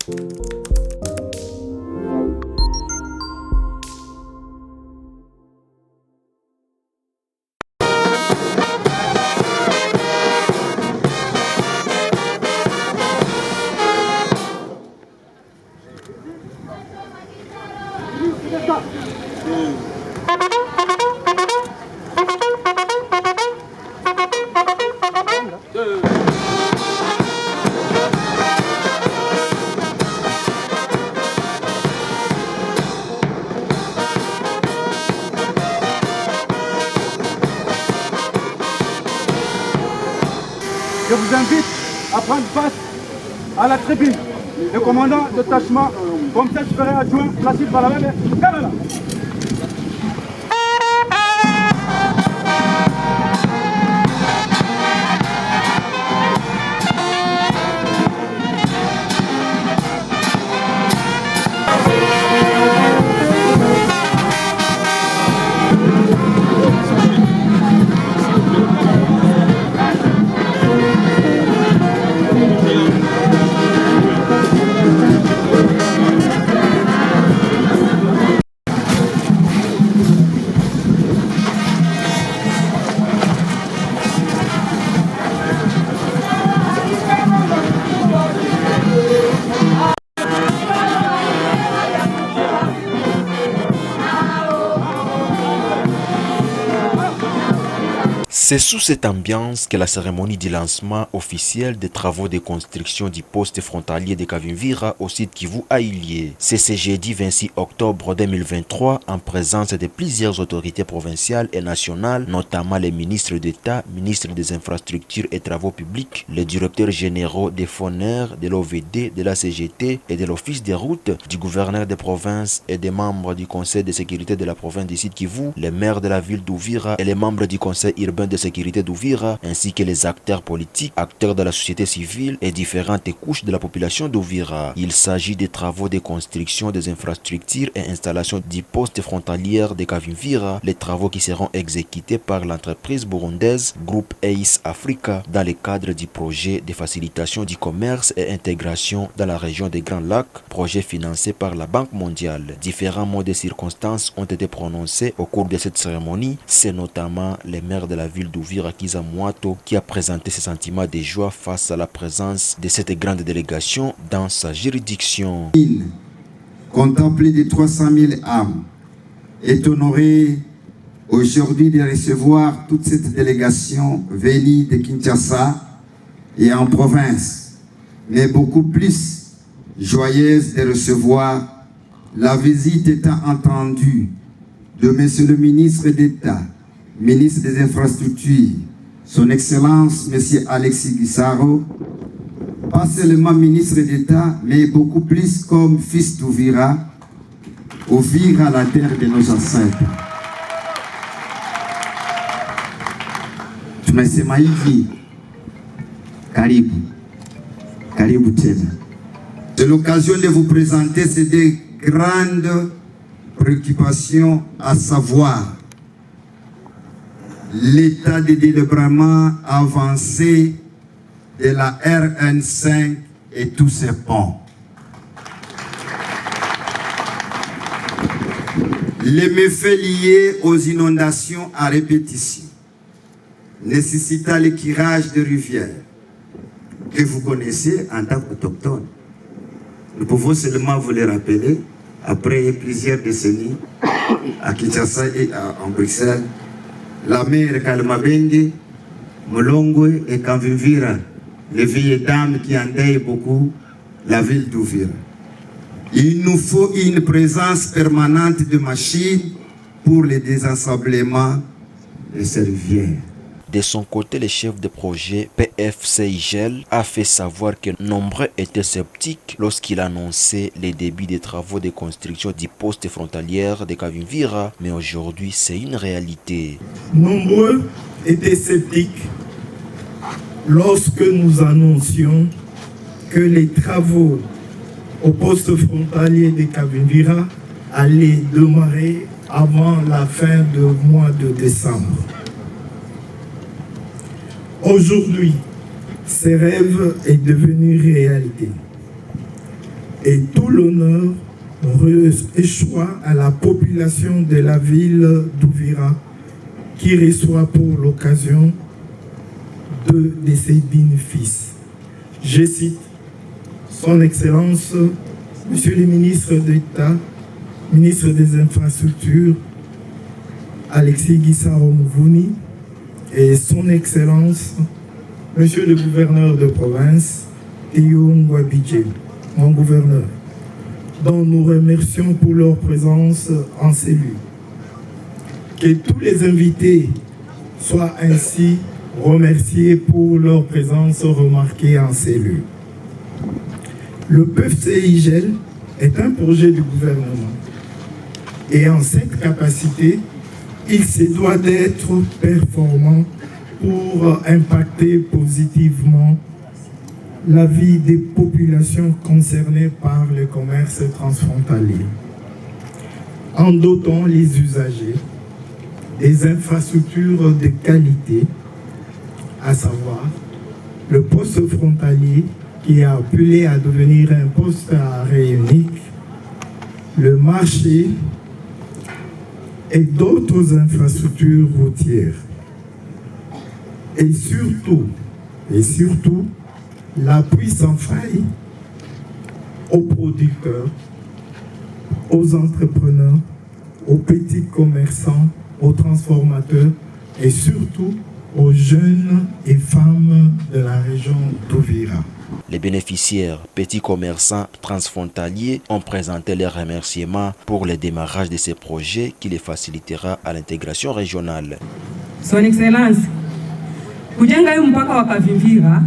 Je vous invite à prendre place à la tribune. Le commandant de détachement, commissaire supérieur adjoint, Placide Balabé, Canada. C'est sous cette ambiance que la cérémonie du lancement officiel des travaux de construction du poste frontalier de Kavimvira au site Kivu a eu lieu. C'est ce jeudi 26 octobre 2023 en présence de plusieurs autorités provinciales et nationales, notamment les ministres d'État, ministres des Infrastructures et Travaux Publics, les directeurs généraux des FONER, de l'OVD, de la CGT et de l'Office des routes, du gouverneur des provinces et des membres du Conseil de sécurité de la province du site Kivu, les maires de la ville d'Uvira et les membres du Conseil urbain de sécurité d'Uvira, ainsi que les acteurs politiques, acteurs de la société civile et différentes couches de la population d'Uvira. Il s'agit des travaux de construction des infrastructures et installation du poste frontalier de Kavimvira, les travaux qui seront exécutés par l'entreprise burundaise Groupe ACE Africa dans le cadre du projet de facilitation du commerce et intégration dans la région des Grands Lacs, projet financé par la Banque mondiale. Différents mots de circonstances ont été prononcés au cours de cette cérémonie. C'est notamment les maires de la ville d'Uvira, Kiza Mwato, qui a présenté ses sentiments de joie face à la présence de cette grande délégation dans sa juridiction. Contemplé de 300 000 âmes, est honoré aujourd'hui de recevoir toute cette délégation venue de Kinshasa et en province, mais beaucoup plus joyeuse de recevoir la visite étant entendue de Monsieur le ministre d'État, ministre des Infrastructures, son Excellence, Monsieur Alexis Gisaro, pas seulement ministre d'État, mais beaucoup plus comme fils d'Uvira, Uvira, la terre de nos ancêtres. Tunasema hivi, karibu, karibu tena. C'est l'occasion de vous présenter ces deux grandes préoccupations, à savoir l'état de délabrement avancé de la RN5 et tous ses ponts. Les méfaits liés aux inondations à répétition nécessitant le curage de rivières que vous connaissez en tant qu'autochtone. Nous pouvons seulement vous les rappeler après plusieurs décennies à Kinshasa et en Bruxelles. La mer Kalmabenge, Molongwe et Kavimvira, les vieilles dames qui endeuillent beaucoup la ville d'Uvira. Il nous faut une présence permanente de machines pour le désensablement de ces rivières. De son côté, le chef de projet PFCIGEL a fait savoir que nombreux étaient sceptiques lorsqu'il annonçait les débuts des travaux de construction du poste frontalier de Kavimvira, mais aujourd'hui c'est une réalité. Nombreux étaient sceptiques lorsque nous annoncions que les travaux au poste frontalier de Kavimvira allaient démarrer avant la fin du mois de décembre. Aujourd'hui, ce rêve est devenu réalité. et tout l'honneur échoit à la population de la ville d'Uvira qui reçoit pour l'occasion de ses bénéfices. Je cite Son Excellence, Monsieur le ministre d'État, ministre des Infrastructures, Alexis Gisaro Mouvouni, et Son Excellence, Monsieur le gouverneur de province, Théo Ngwabidje, mon gouverneur, dont nous remercions pour leur présence en ces lieux. Que tous les invités soient ainsi remerciés pour leur présence remarquée en ces lieux. Le PFCIGEL est un projet du gouvernement et en cette capacité, il se doit d'être performant pour impacter positivement la vie des populations concernées par le commerce transfrontalier, en dotant les usagers des infrastructures de qualité, à savoir le poste frontalier qui est appelé à devenir un poste à arrêt unique, le marché et d'autres infrastructures routières. Et surtout, l'appui sans faille aux producteurs, aux entrepreneurs, aux petits commerçants, aux transformateurs et surtout aux jeunes et femmes de la région d'Uvira. Les bénéficiaires, petits commerçants transfrontaliers, ont présenté leurs remerciements pour le démarrage de ces projets qui les facilitera à l'intégration régionale. Son Excellence, kujenga huu mpaka wa Kavimvira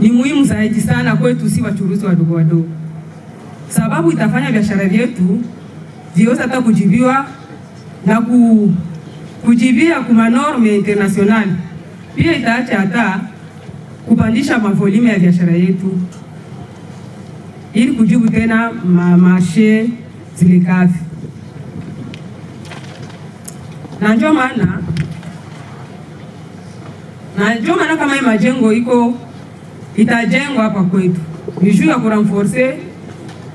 ni muhimu zaidi sana kwetu si wachuruzi wadogo wadogo, sababu itafanya biashara vyetu viweze hata kujibiwa na kujibia kuma norme international. Pia itaacha hata kupandisha mavolume ya biashara yetu ili kujibu tena mashe zile kazi. Na ndio maana kama hii majengo itajengwa hapa kwetu ni juu ya kurenforcer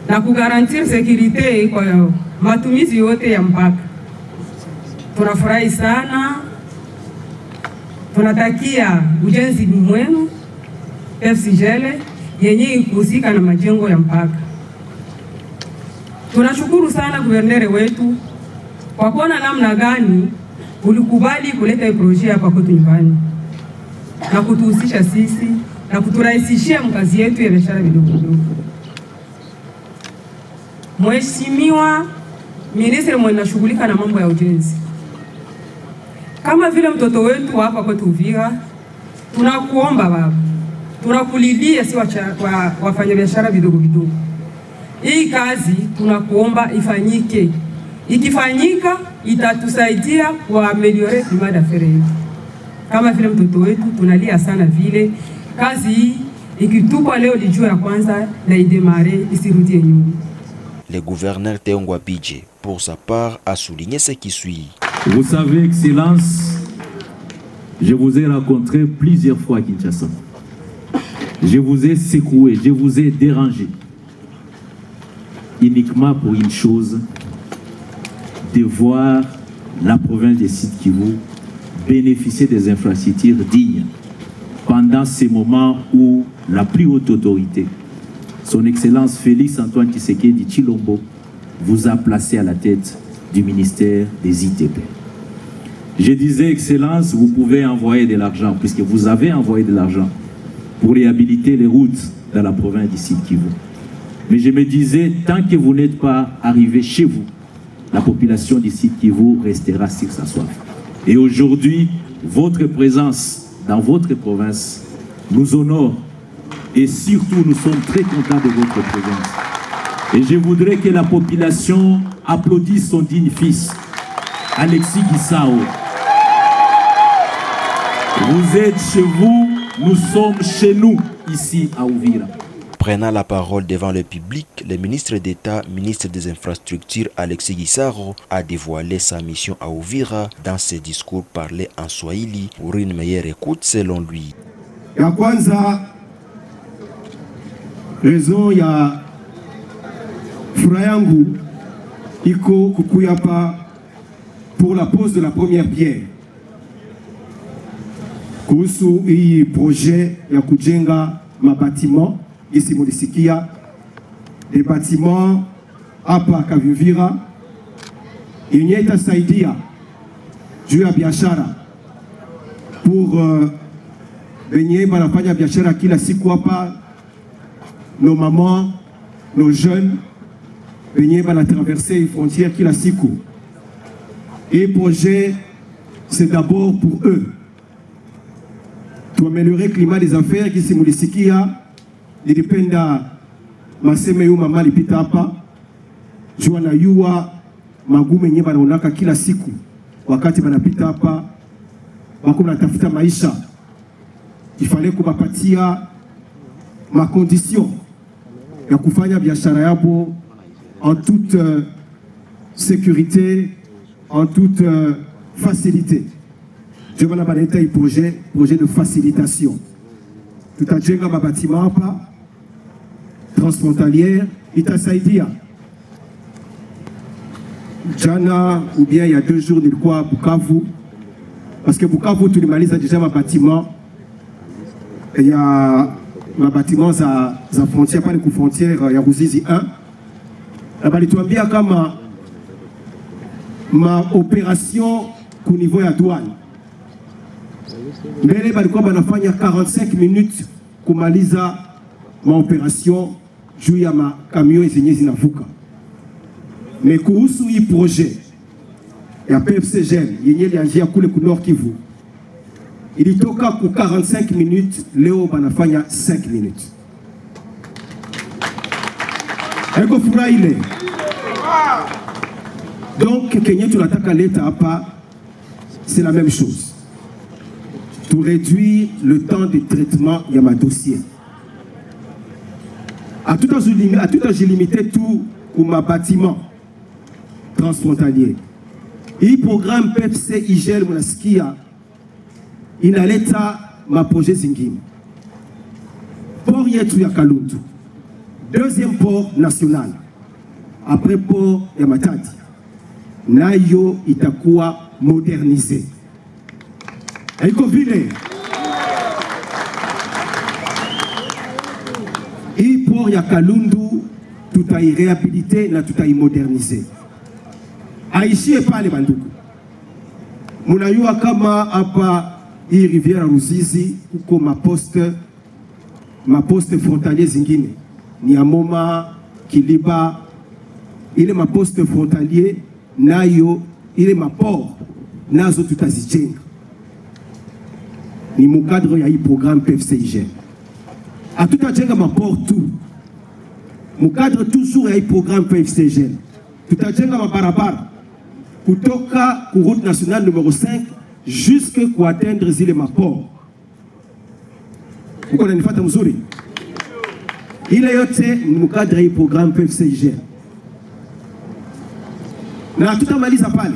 na kugarantir security kwa matumizi yote ya mpaka. Tunafurahi sana, tunatakia ujenzi mwema PFCIGEL yenye kuhusika na majengo ya mpaka. Tunashukuru sana guvernere wetu kwa kuona namna gani ulikubali kuleta project hapa kwetu nyumbani na kutuhusisha sisi na kuturahisishia mkazi yetu ya biashara vidogo vidogo. Mheshimiwa Ministre mwenye anashughulika na mambo ya ujenzi, kama vile mtoto wetu hapa kwetu Uvira, tunakuomba baba, tunakulilia si wafanyabiashara vidogo vidogo, hii kazi tunakuomba ifanyike. Ikifanyika itatusaidia kuameliore climat d'affaires yetu. Kama vile mtoto wetu tunalia sana vile kazi hii ikitupwa leo lijua ya kwanza na idemare isirudie nyuma. Le gouverneur Théo Ngwabidje, pour sa part, a souligné ce qui suit. Vous savez, Excellence, je vous ai rencontré plusieurs fois à Kinshasa. Je vous ai secoué, je vous ai dérangé. Uniquement pour une chose, de voir la province de Sud Kivu bénéficier des infrastructures dignes pendant ces moments où la plus haute autorité, Son Excellence Félix Antoine Tshisekedi Tshilombo, vous a placé à la tête du ministère des ITP. Je disais, Excellence, vous pouvez envoyer de l'argent, puisque vous avez envoyé de l'argent pour réhabiliter les routes dans la province du Sud Kivu. Mais je me disais, tant que vous n'êtes pas arrivé chez vous, la population du Sud Kivu restera sur sa soif. Et aujourd'hui, votre présence dans votre province nous honore et surtout nous sommes très contents de votre présence. Et je voudrais que la population applaudisse son digne fils, Alexis Gisaro. Vous êtes chez vous, nous sommes chez nous, ici à Uvira. Prenant la parole devant le public, le ministre d'État, ministre des Infrastructures Alexis Gisaro a dévoilé sa mission à Uvira dans ses discours parlés en Swahili pour une meilleure écoute selon lui. Ya kwanza Raison ya furaha yangu iko kukuya pa pour la pose de la première pierre kuhusu hii projet ya kujenga mabatiment isi mulisikia des bâtiments hapa Kavimvira yenye itasaidia juu ya biashara pour benye banafanya biashara kila siku hapa, nos mamans, nos jeunes benye bana traverser les frontières kila siku. Et projet c'est d'abord pour eux to améliorer le climat des affaires kisi mulisikia nilipenda maseme yu mama lipita hapa jua na yua magumu yenye banaonaka kila siku wakati banapita hapa bako natafuta maisha. Il fallait kubapatia ma condition ya kufanya biashara yabo en toute sécurité, en toute facilité. Je vais banaita un projet de facilitation. Tout à jenga ma bâtiment hapa transfrontalière itasaidia. Jana ou bien il y a 2 jours nilikuwa Bukavu parce que Bukavu tulimaliza déjà ma bâtiment. Il y a ma bâtiment za frontière pale ku frontière ya Ruzizi 1. Na balituambia kama ma opération ku niveau ya douane. Mbele balikuwa banafanya 45 minutes kumaliza ma opération juu ya ma camion zenye zinavuka. Mais kuhusu hii projet ya PFCGN yenye ilianzia kule ku Nord Kivu ilitoka ku 45 minutes, leo banafanya 5 minutes. Eko furaha ile. Donc kenye tunataka leta hapa c'est la même chose. Pour réduire le temps de traitement de ma dossier. À tout âge limité tout pour ma bâtiment transfrontalier. Et programme PFC IGL Monaskia, il a l'état ma projet zingine. Port yetu ya Kalundu. Deuxième port national. Après port ya Matadi. Nayo itakuwa modernisé. Aiko vile. Hii port ya Kalundu tutai réhabiliter na tutai moderniser. Aishie pale bandugu. Munayua kama hapa hii rivière Ruzizi kuko ma poste frontalier zingine. Ni Amoma, Kiliba, ile ma poste frontalier nayo ile ma port nazo tutazijenga. Ni mukadre ya hii programme PFCIG. A tout ajenga ma port tout. Mukadre toujours ya hii programme PFCIG. Tutajenga ma barabara kutoka ku route nationale numéro 5 jusque ku atteindre zile ma port. Uko nanifata mzuri? Ile yote ni mukadre ya hii programme PFCIG. Na tutamaliza pale.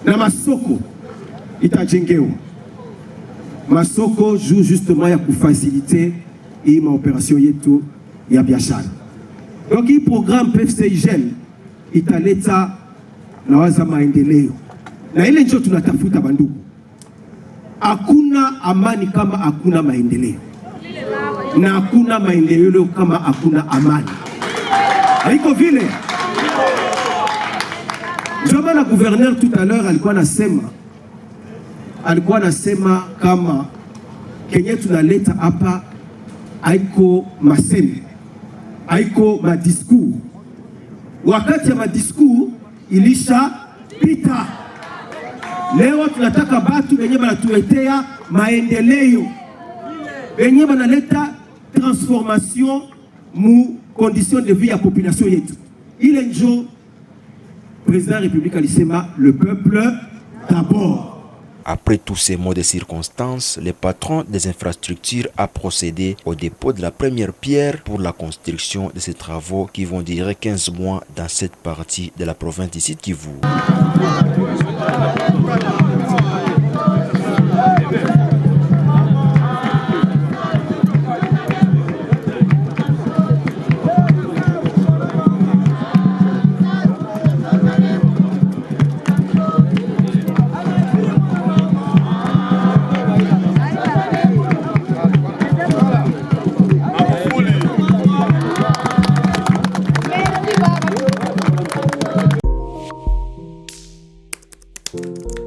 Na masoko itajengewa. Masoko joue justement ya kufaciliter hii maopération yetu ya biashara. Donc hii programme PFCIG italeta na waza maendeleo. Na ile ndio tunatafuta bandugu. Hakuna amani kama hakuna maendeleo. Na hakuna maendeleo kama hakuna amani. Haiko vile. Ndio maana gouverneur tout à l'heure alikuwa anasema kama kenye tunaleta hapa haiko maseme, haiko madiscours. Wakati ya madiscours ilisha pita. Leo tunataka batu benye banatuletea maendeleo, benye banaleta transformation mu condition de vie ya population yetu. Ile njo président République alisema le peuple d'abord. Après tous ces mots de circonstances, le patron des infrastructures a procédé au dépôt de la première pierre pour la construction de ces travaux qui vont durer 15 mois dans cette partie de la province du Sud Kivu. Kivu.